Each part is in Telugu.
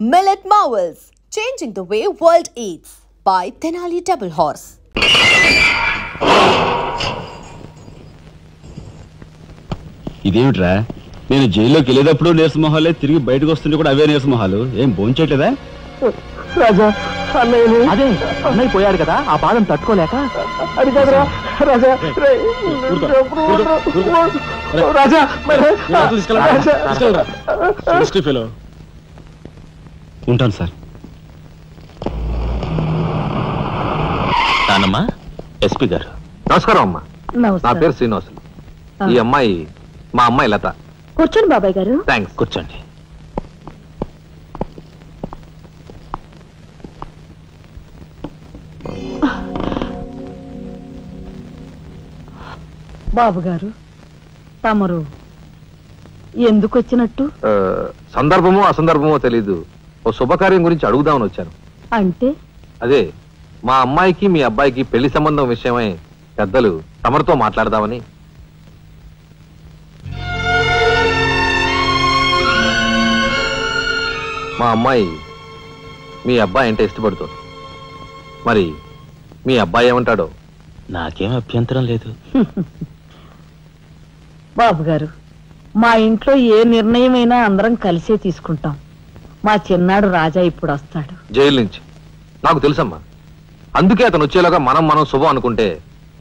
Millet Marvels, changing the way world eats by Tenali Double Horse. ఇదేమిట్రా, నేను జైల్లోకి వెళ్ళేటప్పుడు నీరసమొహాలే, తిరిగి బయటకు వస్తుంటే కూడా అవే నీరసమొహాలు. ఏం భోంచేయట్లేదా? రాజా, అదే అన్నయ్య పోయాడు కదా, ఆ బాధను తట్టుకోలేక. అది కాదురా రాజా, రాజా ఉంటాను సార్. నానమ్మా, ఎస్పీ గారు. నమస్కారం అమ్మా. నా పేరు శ్రీనివాసులు. ఈ అమ్మాయి మా అమ్మాయి లత. కూర్చోండి బాబాయ్ గారు. థ్యాంక్స్. కూర్చోండి. బాబు గారు, తమరు ఎందుకు వచ్చినట్టు? సందర్భమో అసందర్భమో తెలీదు, ఓ శుభకార్యం గురించి అడుగుదామని వచ్చాను. అంటే అదే, మా అమ్మాయికి మీ అబ్బాయికి పెళ్లి సంబంధం విషయమై పెద్దలు తమరితో మాట్లాడదామని. మా అమ్మాయి మీ అబ్బాయి అంటే ఇష్టపడుతుంది. మరి మీ అబ్బాయి ఏమంటాడో? నాకేం అభ్యంతరం లేదు. బాబు గారు, మా ఇంట్లో ఏ నిర్ణయమైనా అందరం కలిసే తీసుకుంటాం. మా చిన్నాడు రాజా ఇప్పుడు వస్తాడు జైలు నుంచి. నాకు తెలుసమ్మా, అందుకే అతను వచ్చేలాగా మనం శుభం అనుకుంటే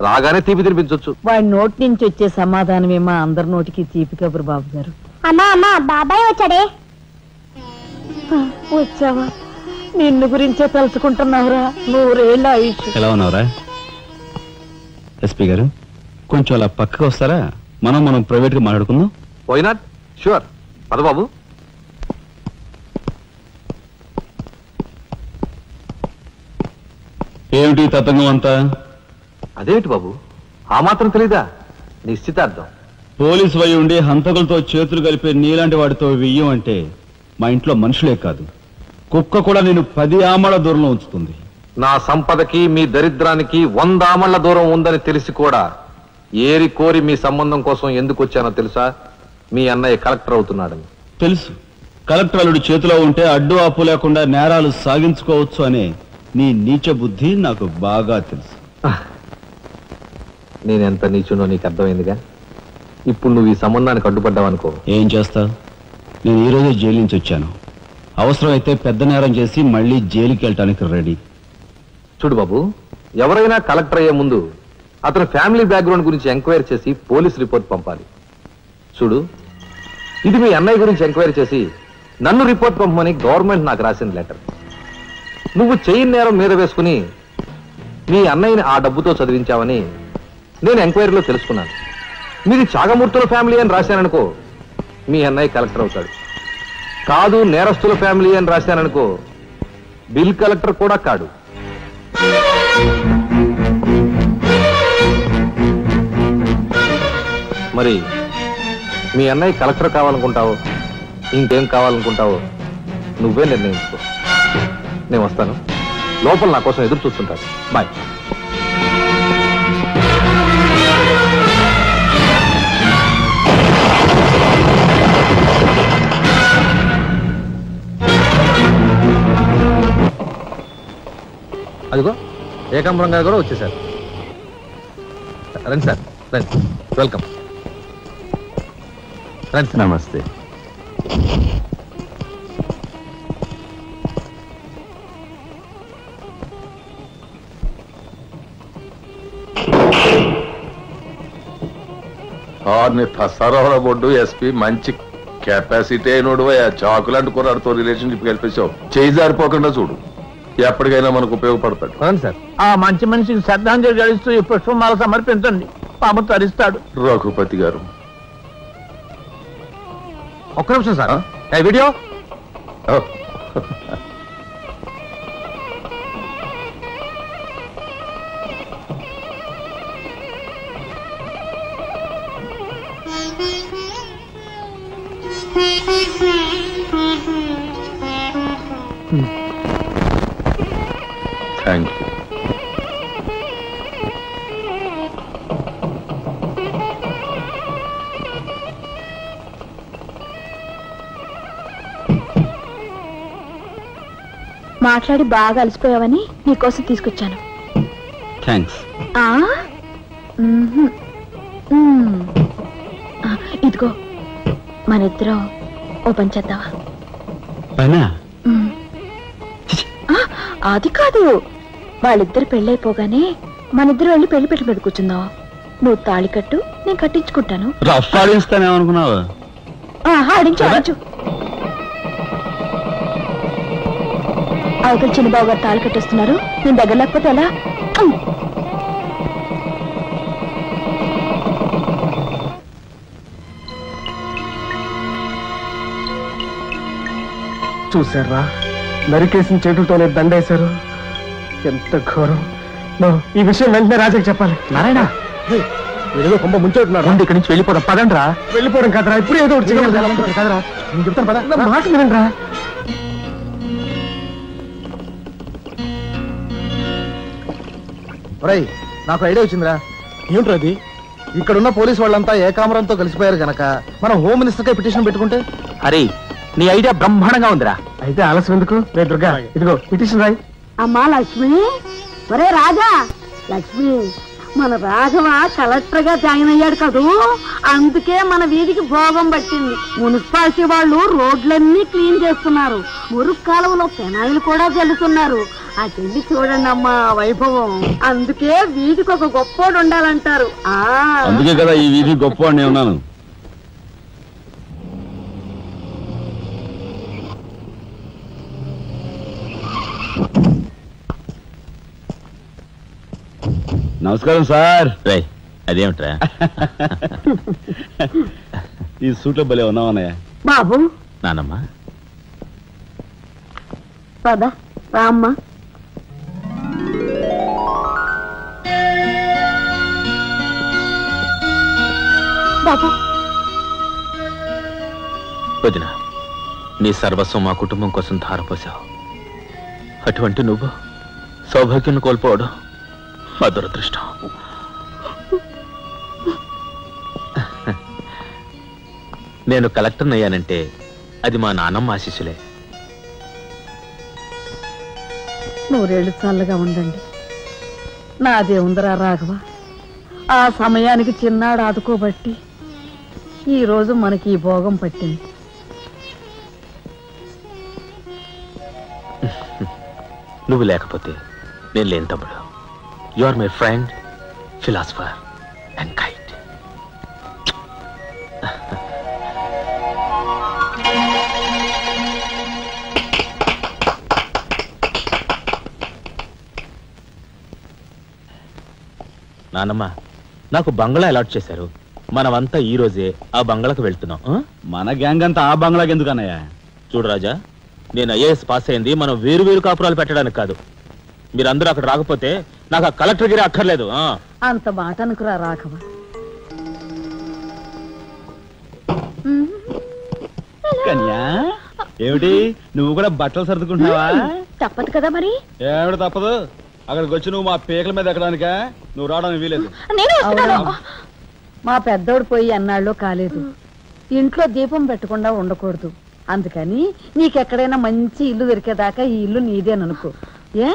రాగానే తీపి తినిపించవచ్చు. వాడి నోటి నుంచి వచ్చే సమాధానమే మా అందరి నోటికి తీపి కబురు. బాబు గారు. అమ్మా బాబాయ్ వచ్చాడే. వచ్చావా? నిన్ను గురించే తలుచుకుంటున్నావురా. 100 ఏళ్ళ ఆయుష్. ఎలా ఉన్నావురా? ఎస్పీ గారు, కొంచెం అలా పక్కకు వస్తారా? మనం ప్రైవేట్ గా మాట్లాడుకుందాం. Why not? షూర్. పద బాబు. ఏమిటి తతంగం అంతా? అదేమిటి బాబు, ఆ మాత్రం తెలీదా? నిశ్చితార్థం. పోలీసు వై ఉండి హంతకులతో చేతులు కలిపే నీలాంటి వాడితో వెయ్యం అంటే మా ఇంట్లో మనుషులే కాదు, కుక్క కూడా నేను 10 ఆమళ్ల దూరంలో ఉంచుతుంది. నా సంపదకి మీ దరిద్రానికి 100 ఆమళ్ల దూరం ఉందని తెలిసి కూడా ఏరి కోరి మీ సంబంధం కోసం ఎందుకు వచ్చానో తెలుసా? మీ అన్నయ్య కలెక్టర్ అవుతున్నాడని. తెలుసు. కలెక్టర్ అల్లుడు చేతిలో ఉంటే అడ్డు ఆపు లేకుండా నేరాలు సాగించుకోవచ్చు అనే నీ నీచ బుద్ధి నాకు బాగా తెలుసు. నేనెంత నీచునో నీకు అర్థమైందిగా. ఇప్పుడు నువ్వు ఈ సంబంధానికి అడ్డుపడ్డావనుకో, ఏం చేస్తావు? నేను ఈ రోజే జైలు నుంచి వచ్చాను. అవసరమైతే పెద్ద నేరం చేసి మళ్ళీ జైలుకి వెళ్ళటానికి రెడీ. చూడు బాబు, ఎవరైనా కలెక్టర్ అయ్యే ముందు అతని ఫ్యామిలీ బ్యాక్గ్రౌండ్ గురించి ఎంక్వైరీ చేసి పోలీస్ రిపోర్ట్ పంపాలి. చూడు, ఇది మీ అన్నయ్య గురించి ఎంక్వైరీ చేసి నన్ను రిపోర్ట్ పంపమని గవర్నమెంట్ నాకు రాసిన లెటర్. నువ్వు చెయ్యి నేరం మీద వేసుకుని మీ అన్నయ్యని ఆ డబ్బుతో చదివించావని నేను ఎంక్వైరీలో తెలుసుకున్నాను. మీది చాగమూర్తుల ఫ్యామిలీ అని రాశాననుకో, మీ అన్నయ్య కలెక్టర్ అవుతాడు. కాదు, నేరస్తుల ఫ్యామిలీ అని రాశాననుకో, బిల్ కలెక్టర్ కూడా కాడు. మరి మీ అన్నయ్య కలెక్టర్ కావాలనుకుంటావో ఇంకేం కావాలనుకుంటావో నువ్వే నిర్ణయించుకో. నేను వస్తాను. లోపల నా కోసం ఎదురు చూస్తుంటాను. బాయ్. అదిగో ఏకాంబరం గారు కూడా వచ్చేసారు. రండి సార్, రండి. వెల్కమ్. రండి. నమస్తే. సరోహర బొడ్డు ఎస్పీ మంచి కెపాసిటీ అయినోడు. చాకులాంటి కుర్రాడితో రిలేషన్షిప్ కల్పించావు. చేయి జారిపోకుండా చూడు, ఎప్పటికైనా మనకు ఉపయోగపడతాడు. సార్, ఆ మంచి మనిషికి శ్రద్ధాంజలి గడిస్తూ ఈ పుష్పమాల సమర్పించండి. పాము తరిస్తాడు. రఘుపతి గారు, ఒక్క నిమిషం సార్. Video thank you. మాట్లాడి బాగా అలసిపోయావని నీకోసం తీసుకొచ్చాను. థ్యాంక్స్. ఇదిగో మనిద్దరం ఓ పని చేద్దావా? పైనా? అది కాదు, వాళ్ళిద్దరు పెళ్ళైపోగానే మనిద్దరు వెళ్ళి పెళ్లి పెట్ట మీద కూర్చుందాం. నువ్వు తాళి కట్టు, నేను కట్టించుకుంటాను. రఫ్ ఆడిస్తానేమనుకున్నావు? ఆడించు ఆడించు. అవతల చిన్నబాబు గారు తాళి కట్టేస్తున్నారు, నేను దగ్గర లేకపోతే ఎలా? చూసారా, నరికేసిన చేతులతోనే దండేశారు. ఎంత ఘోరం. ఈ విషయం వెంటనే రాజాకి చెప్పాలి. నారాయణ, ఏదో కొంప ముంచెట్టున్నారు. ఇక్కడి నుంచి వెళ్ళిపోదాం. పదండ్రా. వెళ్ళిపోవడం కదరా, ఇప్పుడు ఏదో ఒకటి చేయాలి కదరా. నేను చెప్తాను పద, మాట వినండిరా. నాకు ఐడియా వచ్చిందిరా. ఏమిట్రా అది? ఇక్కడున్న పోలీసు వాళ్ళంతా ఏకామరంతో కలిసిపోయారు గనక మనం హోమ్ మినిస్టర్ కే పిటిషన్ పెట్టుకుంటే. అరే, నీ ఐడియా బ్రహ్మాండంగా ఉందిరా. అయితే ఆలస్యం ఎందుకు? రే దుర్గా, ఇదిగో పిటిషన్ రాయి. అమ్మా లక్ష్మి, ఒరే రాజా, లక్ష్మి, మన రాఘవ కలెక్టర్ గా జాయిన్ అయ్యాడు కదూ, అందుకే మన వీధికి భోగం పట్టింది. మున్సిపాలిటీ వాళ్ళు రోడ్లన్నీ క్లీన్ చేస్తున్నారు, మురుగు కాలువలో పెనాయిలు కూడా చల్లుతున్నారు. ఆ చెల్లి చూడండి అమ్మా వైభవం. అందుకే వీధికి ఒక గొప్పోడు ఉండాలంటారు. అందుకే కదా ఈ వీధి గొప్పవాడిని ఉన్నాను. నమస్కారం సార్. రై, అదేమిట్రా ఈ సూట్లో భలే ఉన్నావన్నయ్య. బాబు, నానమ్మా, పద రామ్మా. బాబు, వదిన, నీ సర్వస్వం మా కుటుంబం కోసం ధారపోసావు. అటువంటి నువ్వు సౌభాగ్యం కోల్పోవడం మా దురదృష్టం. నేను కలెక్టర్ అయ్యానంటే అది మా నాన్నమ్మ ఆశీస్సులే. నూరేళ్లు చల్లగా ఉండండి. నాదే ఉందరా రాఘవ, ఆ సమయానికి చిన్నాడు ఆదుకోబట్టి ఈ రోజు మనకి ఈ భోగం పట్టింది. నువ్వు లేకపోతే నేను లేని తమ్ముడు. You are my friend, philosopher and guide. నానమ్మ, నాకు బంగ్లా అలాట్ చేశారు. మనమంతా ఈ రోజే ఆ బంగ్లాకు వెళ్తున్నాం. మన గ్యాంగ్ అంతా ఆ బంగ్లాకి ఎందుకు అన్నయ్య? చూడు రాజా, నేను ఐఏఎస్ పాస్ అయింది మనం వేరు వేరు కాపురాలు పెట్టడానికి కాదు. మీరందరూ అక్కడ రాకపోతే నాకు ఆ కలెక్టర్ గిరి అక్కర్లేదు. అంత మాట అనుకురా రాఘవ. కన్యా, ఏమిటి నువ్వు కూడా బట్టలు సర్దుకుంటున్నావా? తప్పదు కదా మరి. ఏమిటి తప్పదు? అక్కడికి వచ్చి నువ్వు మా పీకల మీద ఎక్కడానికా? నువ్వు రావడానికి వీలేదు. మా పెద్దోడు పోయి అన్నాళ్ళు కాలేదు. ఇంట్లో దీపం పెట్టకుండా ఉండకూడదు. అందుకని నీకెక్కడైనా మంచి ఇల్లు దొరికేదాకా ఈ ఇల్లు నీదేననుకో. ఏ,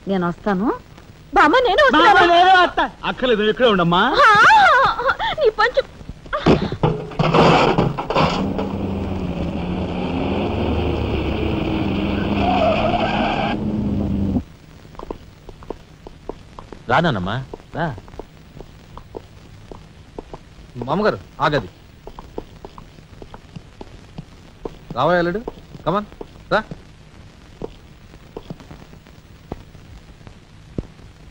నేను వస్తాను. బామ్మ, నేను అక్కర్లేదు, నువ్వు ఇక్కడే ఉండమ్మా. నీ పంచు. రానమ్మా, రా. మామగారు ఆగది. రావాయలుడు, కమాన్ రా.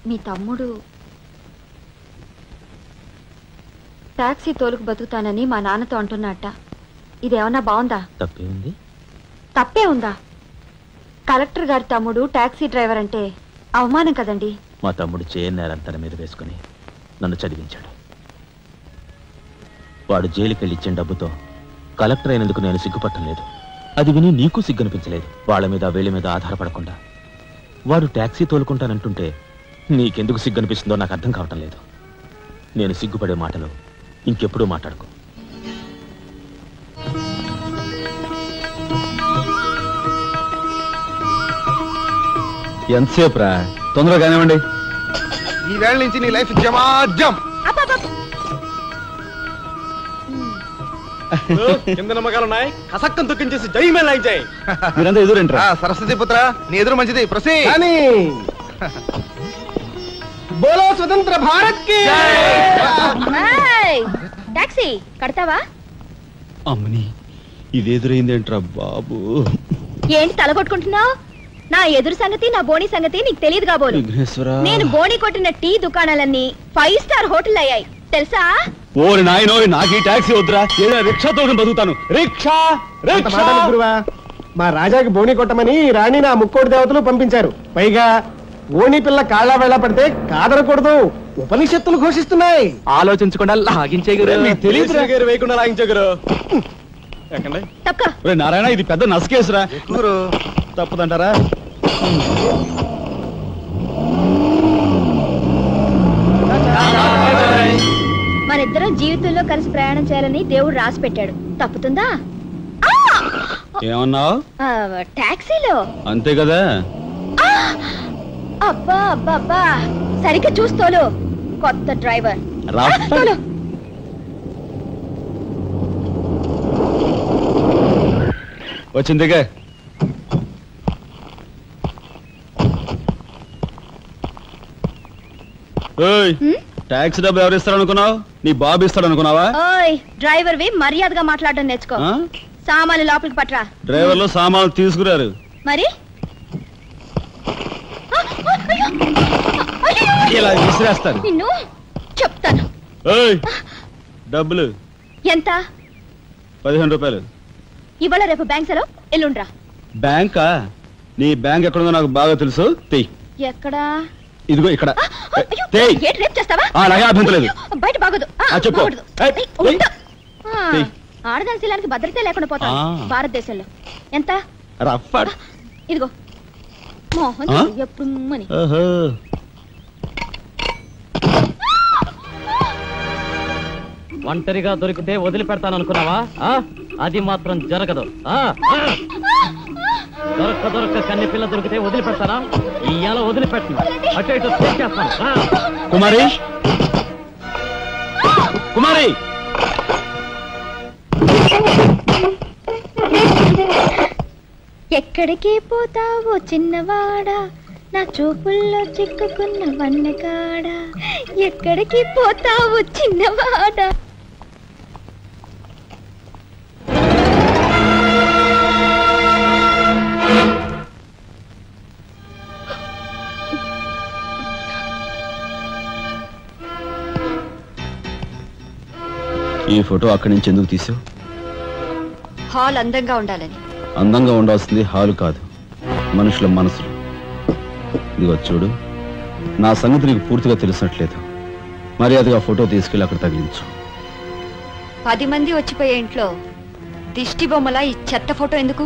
మీ తమ్ముడు టాక్సీ తోలుకు బతుకుతానని మా నాన్నతో అంటున్నట్ట. ఇదేమన్నా బాగుందా? తప్పే ఉంది. తప్పే ఉందా? కలెక్టర్ గారి తమ్ముడు టాక్సీ డ్రైవర్ అంటే అవమానం కదండి. మా తమ్ముడు చేయన్నారని తన మీద వేసుకుని నన్ను చదివించాడు. వాడు జైలుకెళ్ళి ఇచ్చిన డబ్బుతో కలెక్టర్ అయినందుకు నేను సిగ్గుపట్టలేదు. అది విని నీకు సిగ్గనిపించలేదు. వాళ్ళ మీద వీళ్ళ మీద ఆధారపడకుండా వాడు టాక్సీ తోలుకుంటానంటుంటే నీకెందుకు సిగ్గనిపిస్తుందో నాకు అర్థం కావటం లేదు. నేను సిగ్గుపడే మాటలు ఇంకెప్పుడూ మాట్లాడుకో. ఎంతసేపు రా? తొందరగా కానివ్వండి. ఈ వేళ నుంచి నీ లైఫ్ జమాజం. కింద నమ్మకాలున్నాయి. కసక్కం తొక్కించేసి జై మేళ జై. మీరంతా ఎదురేంట్రా? సరస్వతి పుత్ర, నీ ఎదురు మంచిది. ప్రసీ బోలో స్వతంత్ర భారత్ కి. టాక్సీ కడతావా? అమ్మని ఇదెదురైందేంట్రా బాబు? ఏంటి తలగొట్టుకుంటున్నావు? నా ఎదురు సంగతి, నా బోణి సంగతి నీకు తెలియదు కాబోలు. నేను బోణి కొట్టిన టీ దుకాణాలన్నీ 5 స్టార్ హోటల్ అయ్యాయి తెలుసా? ఓరి నాయనో, నాకు ఈ టాక్సీ వద్దురా. ఏదో రిక్షాతో బతుకుతాను. రిక్షా గురువా, మా రాజాకి బోణి కొట్టమని రాణి నా ముక్కోటి దేవతలు పంపించారు. పైగా ఓణి పిల్ల కాళ్ళ వేళ పడితే కాదనకూడదు, ఉపనిషత్తులు ఘోషిస్తున్నాయి. ఆలోచించకుండా లాగించేయగరు. వేయకుండా లాగించగరు. నారాయణ, ఇది పెద్ద నసకేసురా. తప్పదంటారా? మనిద్దరం జీవితంలో కలిసి ప్రయాణం చేయాలని దేవుడు రాసి పెట్టాడు. తప్పుతుందా? ఏమన్నావు? టాక్సీలో. అంతే కదా. అబ్బా అబ్బా అబ్బా, సరిగ్గా చూస్తోలు. కొత్త డ్రైవర్. వచ్చిందిగా. టాక్సీ డబ్బు ఎవరు ఇస్తారు అనుకున్నావు? నీ బాబు ఇస్తాడు అనుకున్నావా? డ్రైవర్ వి మర్యాదగా మాట్లాడడం నేర్చుకో. సామాన్లు లోపలికి పట్రా. డ్రైవర్లు సామాన్లు తీసుకురారు. మరి ఇలా విసిరేస్తారు. నిన్ను చెప్తాను. డబ్బులు ఎంత? 15 రూపాయలు. ఇవాళ రేపు బ్యాంక్ సెలవు, ఎల్లుండ్రా. బ్యాంకా? నీ బ్యాంక్ ఎక్కడుందో నాకు బాగా తెలుసు. తెయ్. ఎక్కడా? ఇదిగో ఇక్కడ. రేపు చేస్తావా? అలాగే అభ్యంతరం లేదు. బయట బాగోదు. చెప్పు. ఆడదాని శీలానికి భద్రత లేకుండా పోతా భారతదేశంలో. ఎంత? ఇదిగో మోహన్ ఎప్పుడు. ఒంటరిగా దొరికితే వదిలిపెడతాను అనుకున్నావా? అది మాత్రం జరగదు. దొరక్క కన్ని పిల్ల దొరికితే వదిలిపెడతానా? ఇయ్యాల వదిలిపెట్టను. అటు ఇటు చేస్తాను. కుమారి, కుమారి, ఎక్కడికి పోతావో చిన్నవాడా, నా చూపుల్లో చిక్కుకున్న వన్నెకాడా. ఎక్కడికి పోతావో చిన్నవాడా. ఈ ఫోటో అక్కడి నుంచి ఎందుకు తీసావు? హాల్ అందంగా ఉండాలని. అందంగా ఉండాల్సింది హాలు కాదు, మనుషుల మనసులు. ఇదిగో చూడు, నా సంగతి నీకు పూర్తిగా తెలిసినట్లేదు. మర్యాదగా ఫోటో తీసుకెళ్ళి అక్కడ తగిలించు. 10 మంది వచ్చిపోయే ఇంట్లో దిష్టి బొమ్మలా ఈ చెత్త ఫోటో ఎందుకు?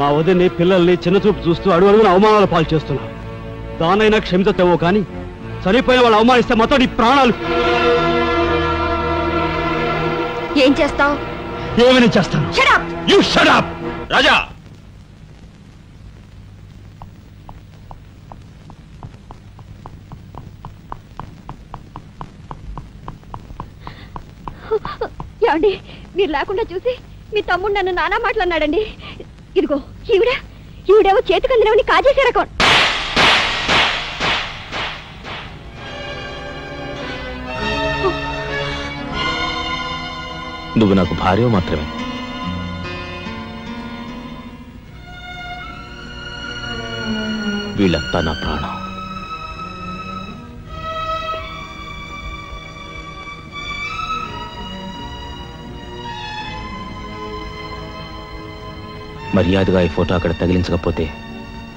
మా వదిని పిల్లల్ని చిన్నచూపు చూస్తూ అడుగున అవమానాలు పాలు చేస్తున్నా. దానైనా క్షమితేవో కానీ చనిపోయిన వాళ్ళు అవమానిస్తే మొత్తం నీ ప్రాణాలు. ఏం చేస్తావు? ఏమైనా చేస్తాను. You shut up, రాజా. ఏమండి, మీరు లేకుండా చూసి మీ తమ్ముడు నన్ను నానా మాట్లాడినాడండి. ఇదిగో ఈవిడేవో చేతికి అందినవని కాజేసే రకం. నువ్వు నాకు భార్య మాత్రమే. వీళ్ళంతా నా ప్రాణం. మర్యాదగా ఈ ఫోటో అక్కడ తగిలించకపోతే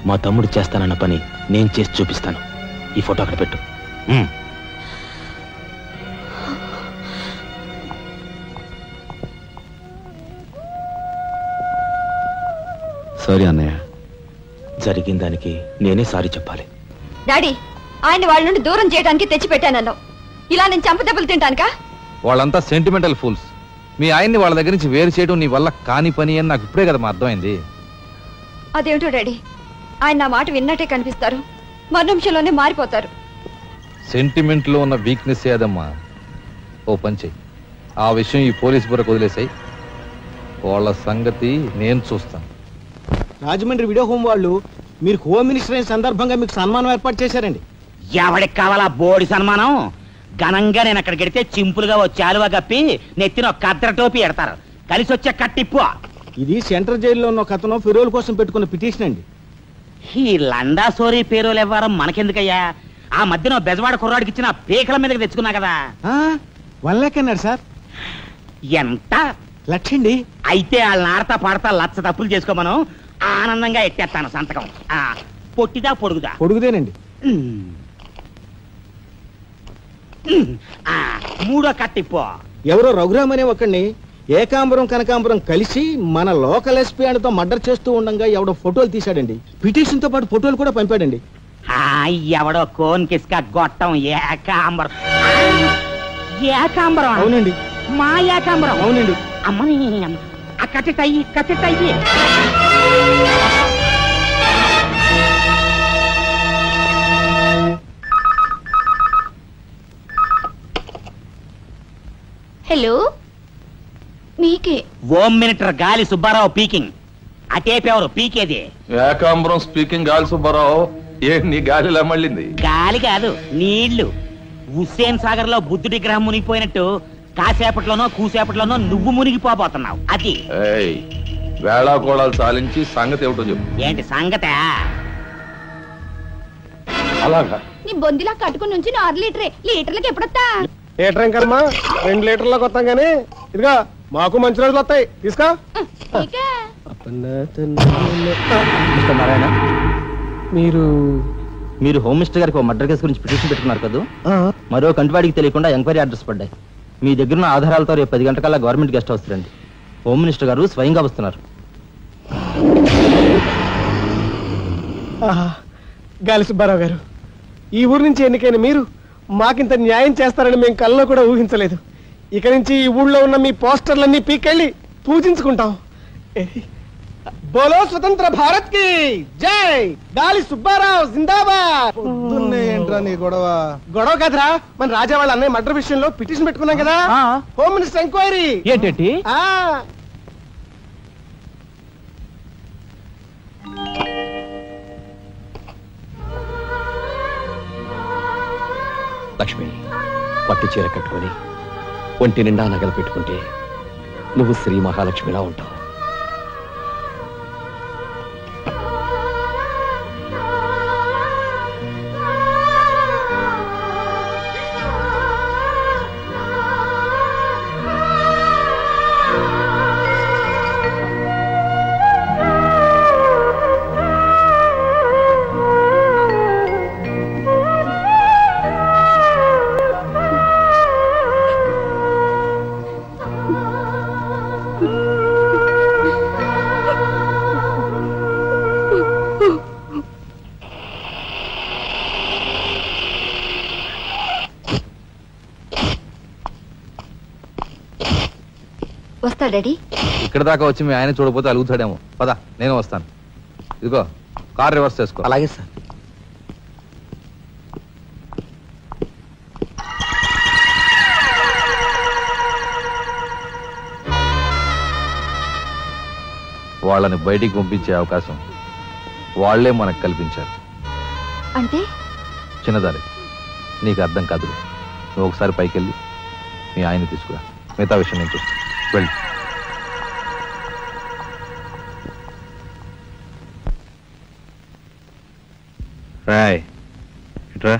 మా తమ్ముడు చేస్తానన్న పని నేను చేసి చూపిస్తాను. ఈ ఫోటో అక్కడ పెట్టు. సారీ అన్నయ్య. జరిగిన దానికి నేనే సారీ చెప్పాలి. డాడీ, ఆయన వాళ్ళ నుండి దూరం చేయడానికి తెచ్చిపెట్టానన్నావు. ఇలా నేను చంపదెబ్బలు తింటానుకా? వాళ్ళంతా సెంటిమెంటల్ ఫూల్స్. మీ ఆయన్ని వాళ్ళ దగ్గర నుంచి వేరు చేయడం నీ వల్ల కాని పని అని నాకు ఇప్పుడే కదమ్మా అర్థమైంది. అదేమిటో డాడీ, ఆయన నా మాట విన్నట్టే కనిపిస్తారు, మరు నిమిషంలోనే మారిపోతారు. సెంటిమెంట్ లో ఉన్న వీక్నెస్ ఏదమ్మా. ఓ పని చెయ్యి, ఆ విషయం ఈ పోలీస్ బుర్రకు వదిలేసాయి. వాళ్ళ సంగతి నేను చూస్తాను. రాజమండ్రి వీడియో హోమ్ వాళ్ళు మీరు హోమ్ మినిస్టర్ అయిన సందర్భంగా మీకు సన్మానం ఏర్పాటు చేశారండి. ఎవడికి కావాలా బోడి సన్మానం? ఘనంగా నేను అక్కడికి వెడితే చింపులుగా ఓ చాలువా కప్పి నెత్తిన ఒక కద్దర టోపీ ఎడతారు. కలిసి వచ్చే కట్టిప్పు. ఇది సెంట్రల్ జైల్లో ఉన్న ఒక అతను ఫిరోల్ కోసం పెట్టుకున్న పిటిషన్ అండి. ఈ లండా సోరీ పేరోలు ఇవ్వడం మనకెందుకయ్యా? ఆ మధ్యన బెజవాడ కుర్రాడికి ఇచ్చిన పీకల మీదకి తెచ్చుకున్నా కదా. 1 lakh అన్నాడు సార్. ఎంత? 1 lakh అండి. అయితే వాళ్ళని ఆడతా పాడతా లచ్చ తప్పులు చేసుకోమను, ఆనందంగా ఎట్టేస్తాను సంతకం. పొట్టిదా పొడుగుదా? పొడుగుదేనండి. మూడో కట్టిప్పు. ఎవరో రఘురామ్ అనే ఒకడిని ఏకాంబరం కనకాంబరం కలిసి మన లోకల్ ఎస్పీ అండ్తో మర్డర్ చేస్తూ ఉండగా ఎవడో ఫోటోలు తీశాడండి. పిటిషన్ తో పాటు ఫోటోలు కూడా పంపాడండి. ఎవడో కోన్ కిస్క గొట్టం ఏకాంబరం. ఏకాంబరం? అవునండి. మా ఏకాంబరం? అవునండి. అమ్మని కట్టెట్టయ్యి కట్టెట్టయ్యి. హలో, మీకే. హోమ్ మినిస్టర్ గాలి సుబ్బారావు పీకింగ్. అటేపెవరు పీకేది? ఏకాంబరం స్పీకింగ్. గాలి సుబ్బారావు, ఏంటి నీ గాలిలా మళ్ళింది? గాలి కాదు, నీళ్లు. హుస్సేన్ సాగర్ లో బుద్ధుడి గ్రహం మునిగిపోయినట్టు కాసేపట్లోనో కూసేపట్లోనో నువ్వు మునిగిపోబోతున్నావు. అది వేళాకోళాలు చాలించి సంగతి ఏమిటో చెప్పు. ఏంటి సంగత? అలాగా నీ బొందిలా కట్టుకుని నుంచి 6 లీటరే. లీటర్లకి ఎప్పుడొస్తా? లీటర్ కర్మ 2 లీటర్లకు వస్తాం గానీ ఇదిగా మాకు మంచి రోజులు వస్తాయి. తీసుకో. నారాయణ, మీరు హోమ్ మినిస్టర్ గారికి ఒక మర్డర్ కేసు గురించి పిటిషన్ పెట్టుకున్నారు కదా. మరో కంటివాడికి తెలియకుండా ఎంక్వైరీ అడ్రస్ పడ్డాయి. మీ దగ్గర ఉన్న ఆధారాలతో రేపు 10 గంటకల్లా గవర్నమెంట్ గెస్ట్ హౌస్ రండి. హోమ్ మినిస్టర్ గారు స్వయంగా వస్తున్నారు. గాలి సుబ్బారావు గారు, ఈ ఊరు నుంచి ఎన్నికైన మీరు మాకింత న్యాయం చేస్తారని మేము కల్లో కూడా ఊహించలేదు. ఇక నుంచి ఈ ఊళ్ళో ఉన్న మీ పోస్టర్లన్నీ పీకెళ్ళి పూజించుకుంటాం. బోలో స్వతంత్ర భారత్ కి జై. గాలి సుబ్బారావు జిందాబాద్. ఏంట్రా నీ గొడవ కదరా, మన రాజా వాళ్ళ అన్నయ్య మర్డర్ విషయంలో పిటిషన్ పెట్టుకున్నాం కదా. Home minister enquiry. ఏంటి? లక్ష్మి, పట్టు చీర కట్టుకొని ఒంటి నిండా నగలు పెట్టుకుంటే నువ్వు శ్రీ మహాలక్ష్మిలా ఉంటావు. వస్తా డాడీ. ఇక్కడ దాకా వచ్చి మీ ఆయన చూడకపోతే అలుగుతాడేమో. పద, నేను వస్తాను. ఇదిగో కార్ రివర్స్ చేసుకో. అలాగే సార్. వాళ్ళని బయటికి పంపించే అవకాశం వాళ్లే మనకు కల్పించారు. అంటే చిన్నదారి, నీకు అర్థం కాదు. నువ్వు ఒకసారి పైకి వెళ్ళి మీ ఆయన్ని తీసుకురా. మిగతా విషయం నేను చూస్తాను. వెళ్ళి రాయ్ ఇట్రా.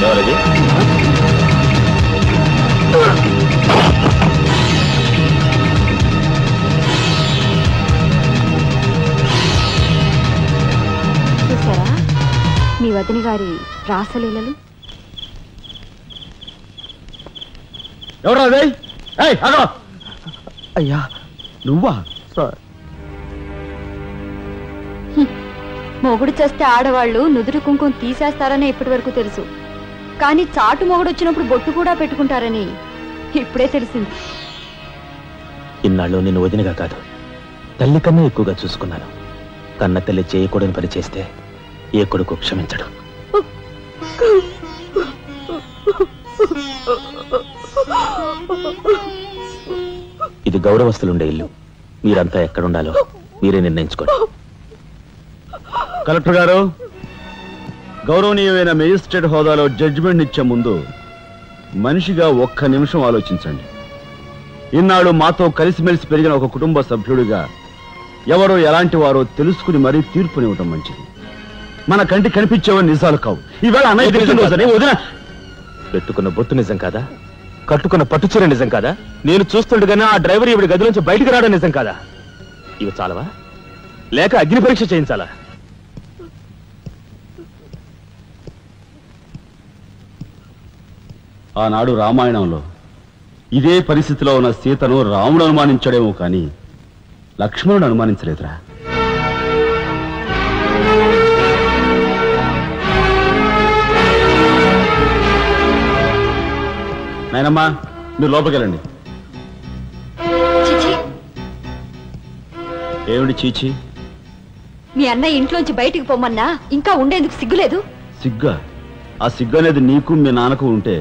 ఎవరది? చూసారా మీ వదిన గారి రాసలీలలు? ఎవరా అయ్యా నువ్వా? మొగుడు చేస్తే ఆడవాళ్ళు నుదురు కుంకుమ తీసేస్తారని ఇప్పటి వరకు తెలుసు, కానీ చాటు మొగుడు వచ్చినప్పుడు బొట్టు కూడా పెట్టుకుంటారని ఇప్పుడే తెలిసింది. ఇన్నాళ్ళు నిన్ను వదినగా కాదు, తల్లి కన్నా ఎక్కువగా చూసుకున్నాను. కన్న తల్లి చేయకూడని పని చేస్తే ఏ కొడుకు క్షమించడు. ఇది గౌరవస్తులుండే ఇల్లు. మీరంతా ఎక్కడుండాలో మీరే నిర్ణయించుకోండి. కలెక్టర్ గారు, గౌరవనీయమైన మేజిస్ట్రేట్ హోదాలో జడ్జిమెంట్ ఇచ్చే ముందు మనిషిగా ఒక్క నిమిషం ఆలోచించండి. ఇన్నాళ్ళు మాతో కలిసిమెలిసి పెరిగిన ఒక కుటుంబ సభ్యుడిగా ఎవరో ఎలాంటి వారో తెలుసుకుని మరీ తీర్పునివ్వటం మంచిది. మన కంటి కనిపించేవని నిజాలు కావు. ఈవేళ అన్నయ్య తెలిసిన వదిన పెట్టుకున్న బొట్టు నిజం కాదా? కట్టుకున్న పట్టుచీర నిజం కాదా? నేను చూస్తుండగానే ఆ డ్రైవర్ ఇవిడి గదిలోంచి బయటికి రావడం నిజం కాదా? ఇవి చాలవా, లేక అగ్ని పరీక్ష చేయించాలా? ఆనాడు రామాయణంలో ఇదే పరిస్థితిలో ఉన్న సీతను రాముడు అనుమానించాడేమో కానీ లక్ష్మణుడు అనుమానించలేదురా. నాయనమ్మా, మీరు లోపలికెళ్ళండి. ఏమిటి చీచి? మీ అన్నయ్య ఇంట్లోంచి బయటికి పొమ్మన్నా ఇంకా ఉండేందుకు సిగ్గులేదు? సిగ్గా? ఆ సిగ్గు అనేది నీకు మీ నాన్నకు ఉంటే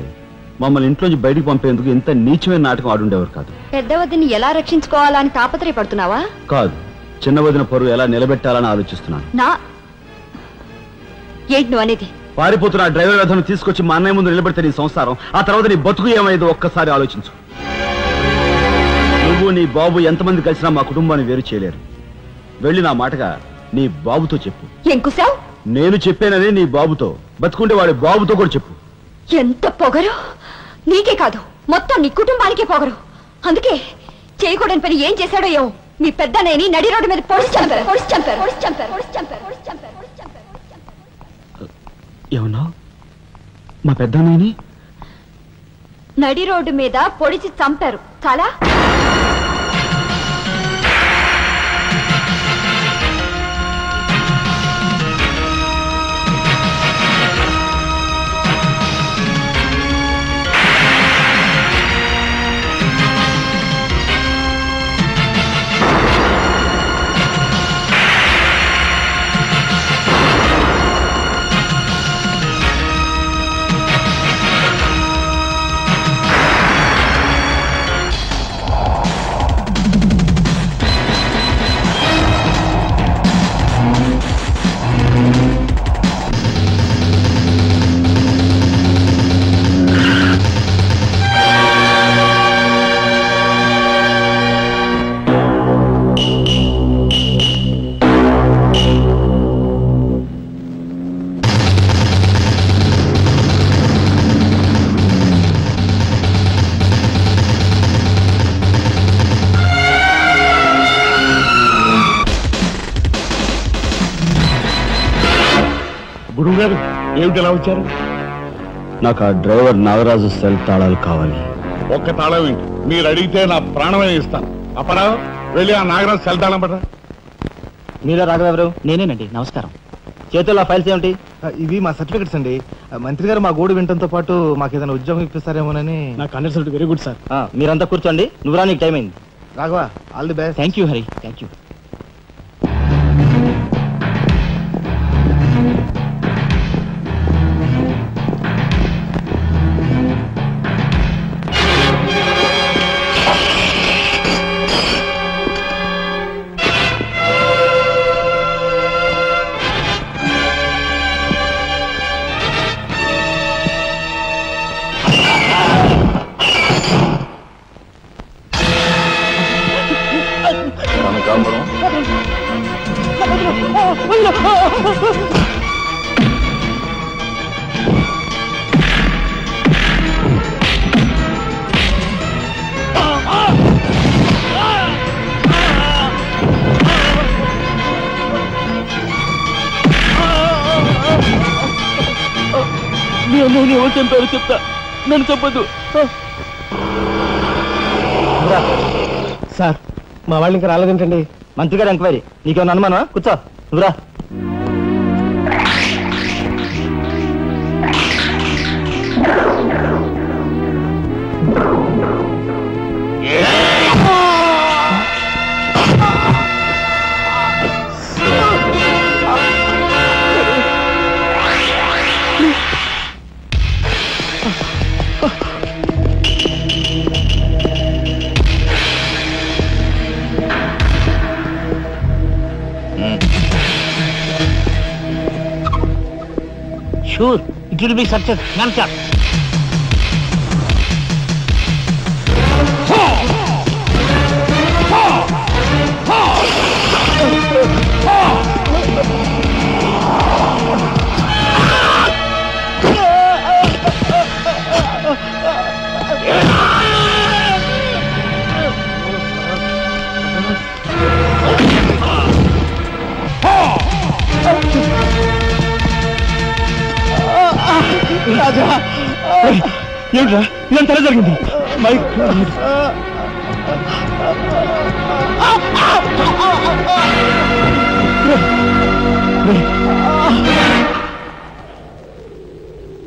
మమ్మల్ని ఇంట్లోంచి బయటికి పంపేందుకు ఇంత నీచమైన నాటకం ఆడుండేవారు కాదు. పెద్ద వదిని ఎలా రక్షించుకోవాలా అని తాపత్రయపడుతున్నావా? కాదు, చిన్న వదిన పరువు ఎలా నిలబెట్టాలని ఆలోచిస్తున్నాను. ఏంటి నువ్వు అనేది? పారిపోతున్న డ్రైవర్ వ్యధను తీసుకొచ్చి మా అన్నయ్య ముందు నిలబెడితే నీ సంసారం, ఆ తర్వాత నీ బతుకు ఏమైందో ఒక్కసారి ఆలోచించు. నువ్వు నీ బాబు ఎంతమంది కలిసినా మా కుటుంబాన్ని వేరు చేయలేరు. వెళ్ళి నా మాటగా నీ బాబుతో చెప్పు. నేను చెప్పానని నీ బాబుతో, బతుకుంటే వాడి బాబుతో కూడా చెప్పు. ఎంత పొగరు! నీకే కాదు, మొత్తం నీ కుటుంబానికే పొగరు. అందుకే చేయకూడని పని ఏం చేశాడో ఏమో మీ పెద్దనేని నడి రోడ్డు మీద పొడిచి చంపారు. ఏమన్నా? మా పెద్దనేని నడి రోడ్డు మీద పొడిచి చంపారు. చాలా గురువు గారు ఏమిటి ఎలా వచ్చారు? నాకు ఆ డ్రైవర్ నాగరాజు సెల్ తాళాలు కావాలి. ఒక్క తాళం ఏంటి, మీరు అడిగితే నా ప్రాణమే ఇస్తాను. అప్పరా వెళ్ళి ఆ నాగరాజు సెల్ తాళం పడరా. మీరా రాఘవెవరు? నేనేనండి. నమస్కారం. చేతుల్లో ఫైల్స్ ఏమిటి? ఇవి మా సర్టిఫికెట్స్ అండి. మంత్రి గారు మా గోడు వినటంతో పాటు మాకు ఏదైనా ఉద్యోగం ఇప్పిస్తారేమోనని. నా కండక్ట్ వెరీ గుడ్ సార్. మీరంతా కూర్చోండి. నువ్వురా, నీకు టైం అయింది. Raghava, all the best. Thank you Hari, thank you. ఎవరు చంపారు చెప్తా, నన్ను చెప్పద్దు. సార్ మా వాళ్ళు ఇంకా రాలేదేంటండి? మంత్రి గారు ఎంక్వైరీ. నీకేమన్నా అనుమానమా? కూర్చో, నువ్వురా. Sure, it will be success. Answer. రాజా, ఏమిట్రా ఇదంతా ఎలా జరిగింది? మైక్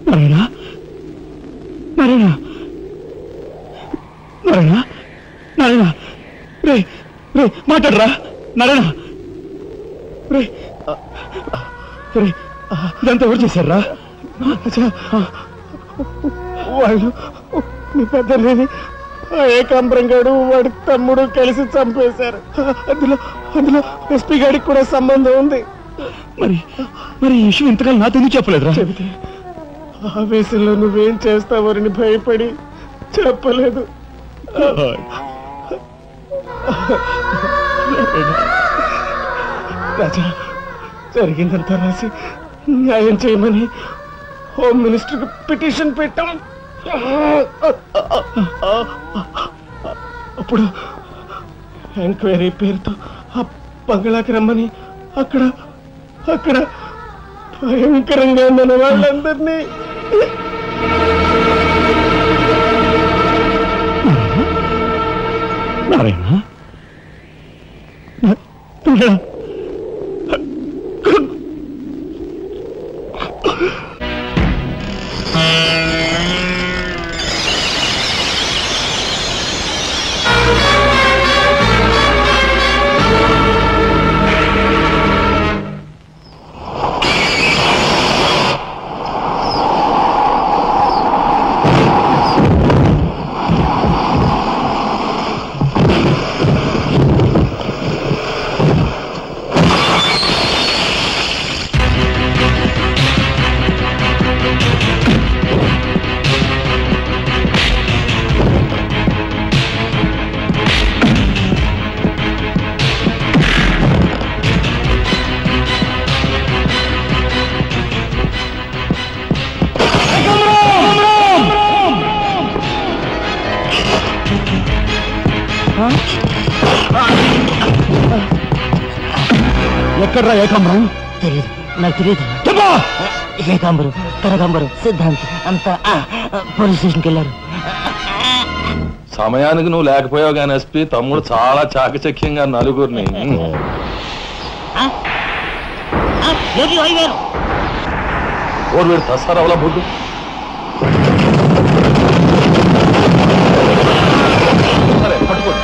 నారాయణ, నారాయణ, నారాయణ, నారాయణ, రే రే మాట్లాడరా నారాయణ, రే రే ఇదంతా ఎవరు చేశారా? వాళ్ళు మీ పెద్దలేని ఏకాంబరం గారు వాడి తమ్ముడు కలిసి చంపేశారు. అందులో అందులో ఎస్పీ గారికి కూడా సంబంధం ఉంది. మరి మరి ఈ విషయం ఇంతకాలం నాతో ఎందుకు చెప్పలేదురా? చెబితే ఆవేశంలో నువ్వేం చేస్తావని భయపడి చెప్పలేదు. రాజా, జరిగిందంతా రాసి న్యాయం చేయమని హోమ్ మినిస్టర్కి పిటిషన్ పెట్టాం. అప్పుడు ఎంక్వైరీ పేరుతో ఆ బంగ్లాకి రమ్మని అక్కడ అక్కడ భయంకరంగా మన వాళ్ళందరినీ నారాయణ ఎక్కడ్రా ఏకాంబరం? తెలియదు, నాకు తెలియదు. ఏకాంబరం, కనకాంబరం, సిద్ధాంత్ అంతా పోలీస్ స్టేషన్కి వెళ్ళారు. సమయానికి నువ్వు లేకపోయావు కానీ ఎస్పీ తమ్ముడు చాలా చాకచక్యంగా నలుగురిని ఓరు వీడు తసారవలా బొడ్డు సరే పట్టుకోండి.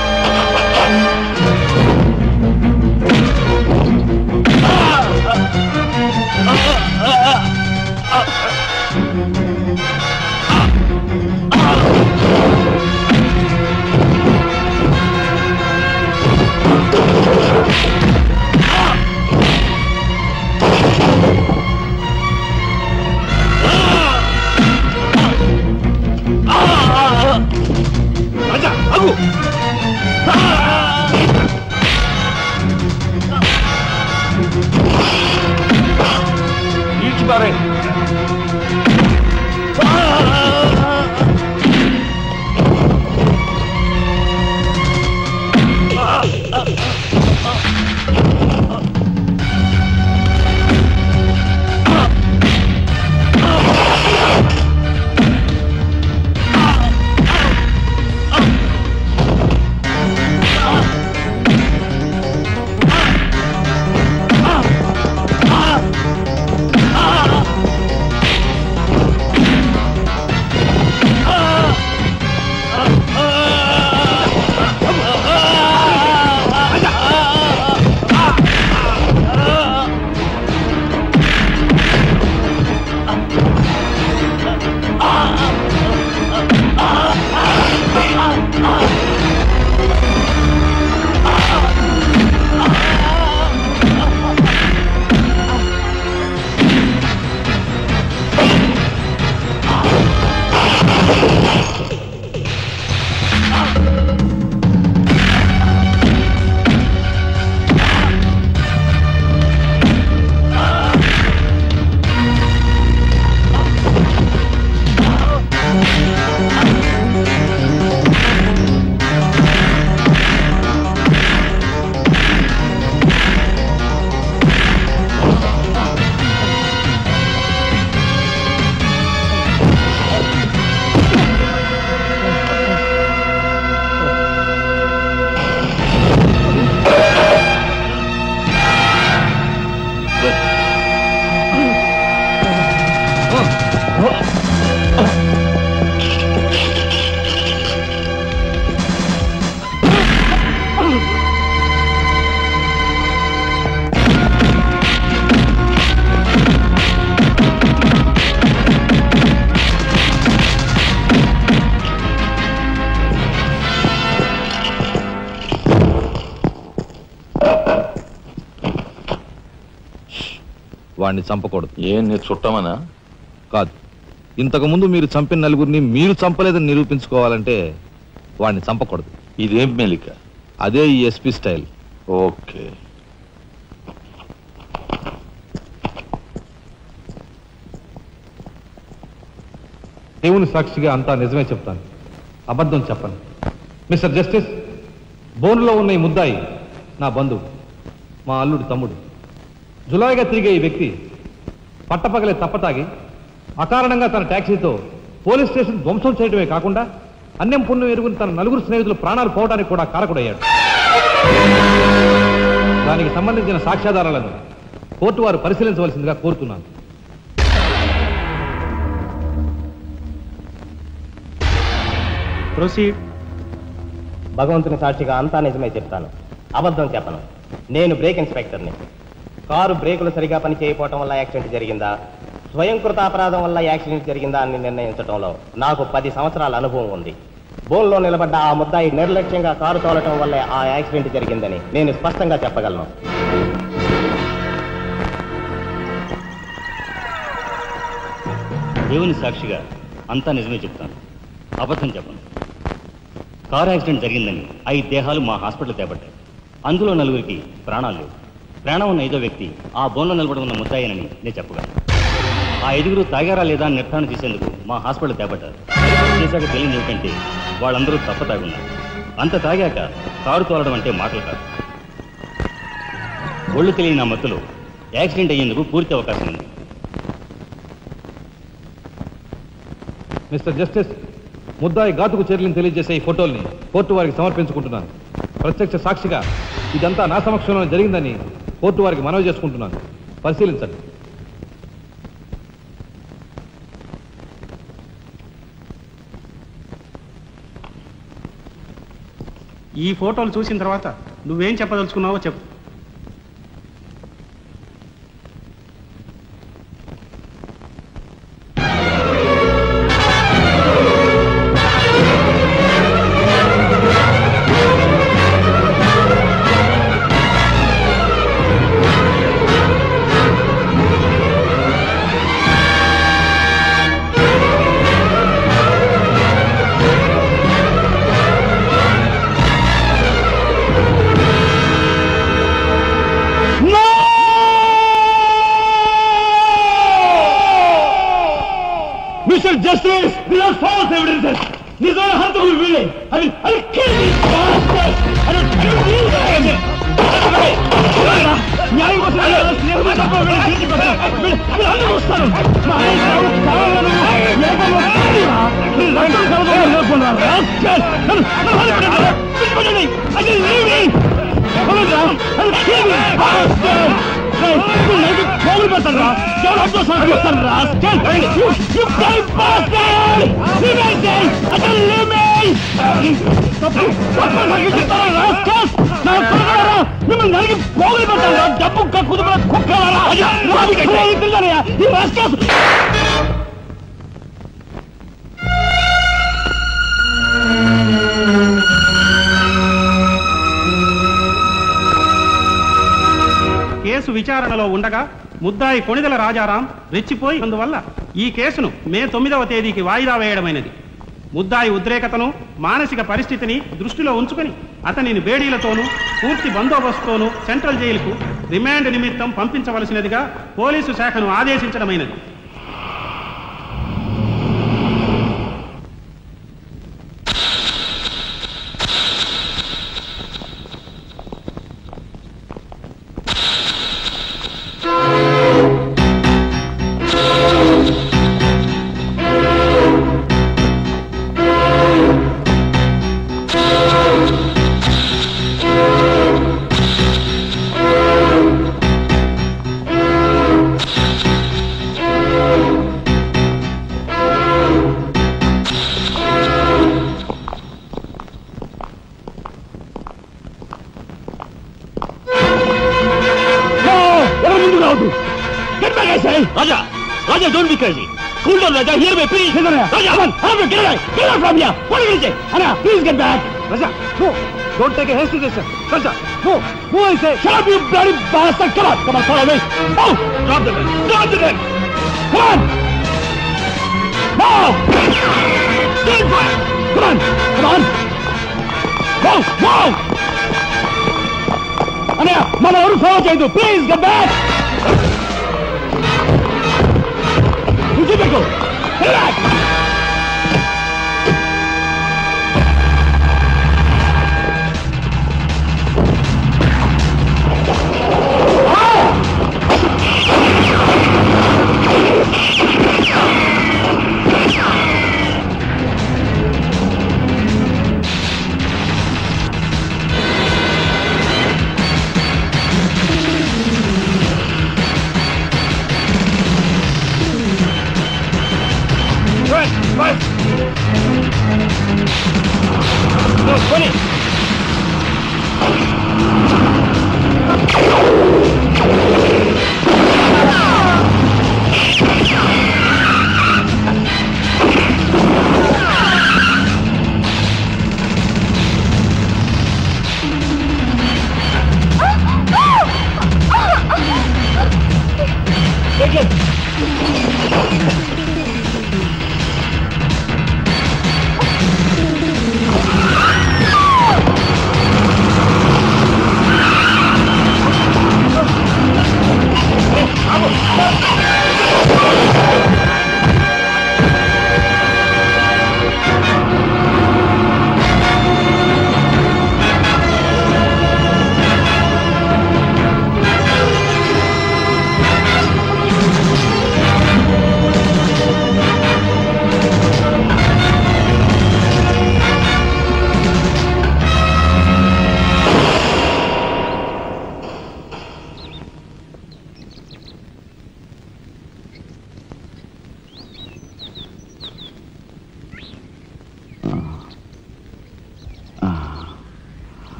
వాడిని చంపకూడదు. ఏం నీ చుట్టమనా? కాదు, ఇంతకు ముందు మీరు చంపిన నలుగురిని మీరు చంపలేదని నిరూపించుకోవాలంటే వాడిని చంపకూడదు. ఇదేం మెలిక? అదే ఈ ఎస్పీ స్టైల్. ఓకే. దేవుని సాక్షిగా అంతా నిజమే చెప్తాను, అబద్ధం చెప్పను. మిస్టర్ జస్టిస్, బోన్లో ఉన్న ఈ ముద్దాయి నా బంధువు, మా అల్లుడు తమ్ముడు. జులాయిగా తిరిగే ఈ వ్యక్తి పట్టపగలే తప్పతాగి అకారణంగా తన ట్యాక్సీతో పోలీస్ స్టేషన్ ధ్వంసం చేయడమే కాకుండా అన్యం పుణ్యం ఎరుగుని తన నలుగురు స్నేహితులు ప్రాణాలు పోవడానికి కూడా కారకుడయ్యాడు. దానికి సంబంధించిన సాక్ష్యాధారాలను కోర్టు వారు పరిశీలించవలసిందిగా కోరుతున్నాను. ప్రొసీడ్. భగవంతుని సాక్షిగా అంతా నిజమే చెప్తాను, అబద్ధం చెప్పను. నేను బ్రేక్ ఇన్స్పెక్టర్ని. కారు బ్రేకులు సరిగా పని చేయకపోవటం వల్ల యాక్సిడెంట్ జరిగిందా, స్వయంకృత అపరాధం వల్ల యాక్సిడెంట్ జరిగిందా అని నిర్ణయించడంలో నాకు 10 సంవత్సరాల అనుభవం ఉంది. బోన్లో నిలబడ్డ ఆ ముద్దాయి నిర్లక్ష్యంగా కారు తోలటం వల్లే ఆ యాక్సిడెంట్ జరిగిందని నేను స్పష్టంగా చెప్పగలను. దేవుని సాక్షిగా అంతా నిజమే చెప్తాను, అబద్ధం చెప్పను. కారు యాక్సిడెంట్ జరిగిందని 5 దేహాలు మా హాస్పిటల్ తేబడ్డాయి. అందులో 4గురికి ప్రాణాలు లేవు. ప్రాణం ఉన్న 5వ వ్యక్తి ఆ బోన్లో నిలబడి ఉన్న ముద్దాయనని నేను చెప్పగలను. ఆ 5గురు తాగారా లేదా అని నిర్ధారణ చేసేందుకు మా హాస్పిటల్ తేబడ్డారు. చేశాక తెలియదు ఏమిటంటే వాళ్ళందరూ తప్ప తాగున్నారు. అంత తాగాక కారు తోలడం అంటే మాటలు కాదు. ఒళ్ళు తెలియని ఆ మత్తులో యాక్సిడెంట్ అయ్యేందుకు పూర్తి అవకాశం ఉంది. మిస్టర్ జస్టిస్, ముద్దాయి ఘాతుకు చర్యలను తెలియజేసే ఈ ఫోటోల్ని కోర్టు వారికి సమర్పించుకుంటున్నాను. ప్రత్యక్ష సాక్షిగా ఇదంతా నా సమక్షంలో జరిగిందని కోర్టు వారికి మనవి చేసుకుంటున్నాను. పరిశీలించండి. ఈ ఫోటోలు చూసిన తర్వాత నువ్వేం చెప్పదలుచుకున్నావో చెప్పు. Justice! These are false evidences! These are Hantakul willing! I'll kill these bastards! I don't believe that! న్యాయం కోసం వస్తాను. పోగులు పెడతారా? ఎవరు సంస్కరిస్తాను రా? మిమ్మల్ని నలిగి పోగులు పెడతారా? డబ్బు కుదుపుల కుక్కలారా? ఈ రాష్ట్ర కేసు విచారణలో ఉండగా ముద్దాయి కొణిదెల రాజారాం రెచ్చిపోయి అందువల్ల ఈ కేసును మే 9వ తేదీకి వాయిదా వేయడమైనది. ముద్దాయి ఉద్రేకతను మానసిక పరిస్థితిని దృష్టిలో ఉంచుకొని అతనిని బేడీలతోనూ పూర్తి బందోబస్తుతోనూ సెంట్రల్ జైలుకు రిమాండ్ నిమిత్తం పంపించవలసినదిగా పోలీసు శాఖను ఆదేశించడమైనది. Raja! Raja, don't be crazy! Cool down, Raja! Hear me, please! Raja, come on! Get away! Get out from here! What are you going to say? Anna, please get back! Raja, no! Don't take a hasty decision. Soldier, move! Move, I say! Shut up, you bloody bastard! Come on! Come on, follow me! Move! Drop the gun! Drop the gun! Come on! Move! Stand fire! Come on! Come on! Move! Move! Anaya, mana oru follow cheyidu. Please, get back! Ujibeko! Get back!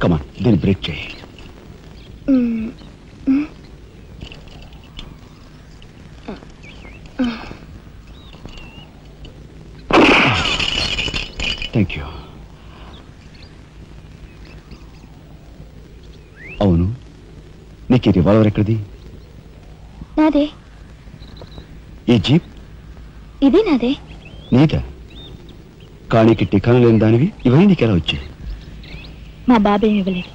Come on, then break చేయి. Thank you. అవును, నీకు ఈ రివాల్వర్ ఎక్కడిది? నాదే. ఈ జీప్? ఇది నాదే. నీదా? కానీకి టికాను లేని దానివి ఇవన్నీ నీకెలా వచ్చాయి? మా బాబేమి ఇవ్వలేదు.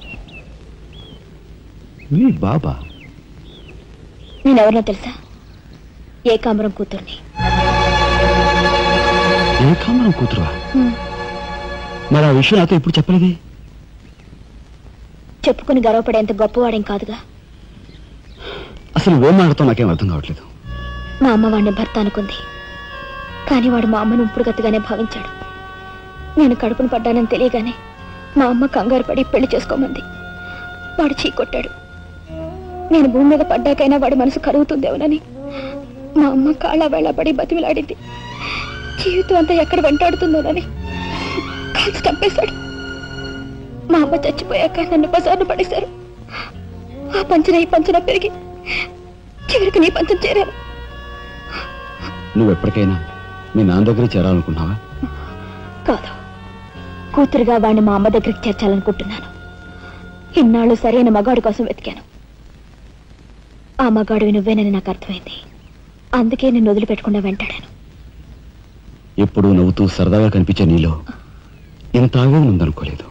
మీ బాబా? నేనెవరినో తెలుసా? ఏకాంబరం కూతుర్ని. ఏకాంబరం కూతురువా? మరి ఆ విషయం నాతో ఇప్పుడు చెప్పలేదే? చెప్పుకుని గర్వపడేంత గొప్పవాడేం కాదుగా. అసలు ఏం మాట్లాడుతావు నాకేం అర్థం కావట్లేదు. మా అమ్మ వాడిని భర్త అనుకుంది, కానీ వాడు మా అమ్మను ఇప్పుడు గతిగానే భావించాడు. నేను కడుపును పడ్డానని తెలియగానే మా అమ్మ కంగారు పడి పెళ్లి చేసుకోమంది. వాడు చీకొట్టాడు. నేను భూమి మీద పడ్డాకైనా వాడి మనసు కరుగుతుందేమోనని మా అమ్మ కాళ్ళ వేళ పడి బతిమిలాడింది. జీవితం అంతా ఎక్కడ వెంటాడుతుందోనని కాల్చి చంపేశాడు. మా అమ్మ చచ్చిపోయాక నన్ను బజార్ను పడేశారు. ఆ పంచన ఈ పంచన పెరిగి చివరికి నీ పంచం చేరాను. నువ్వు ఎప్పటికైనా మీ నాన్న దగ్గర చేరాలనుకున్నావా? కాదు, కూతురుగా వాడిని మా అమ్మ దగ్గరికి చేర్చాలనుకుంటున్నాను. ఇన్నాళ్ళు సరైన మగాడు కోసం వెతికాను. ఆ మగాడివి నువ్వేనని నాకు అర్థమైంది. అందుకే నేను వదిలిపెట్టకుండా వెంటాడాను. ఎప్పుడూ నవ్వుతూ సరదాగా కనిపించే నీలో ఇంత ఆవేదన ఉందనుకోలేదు.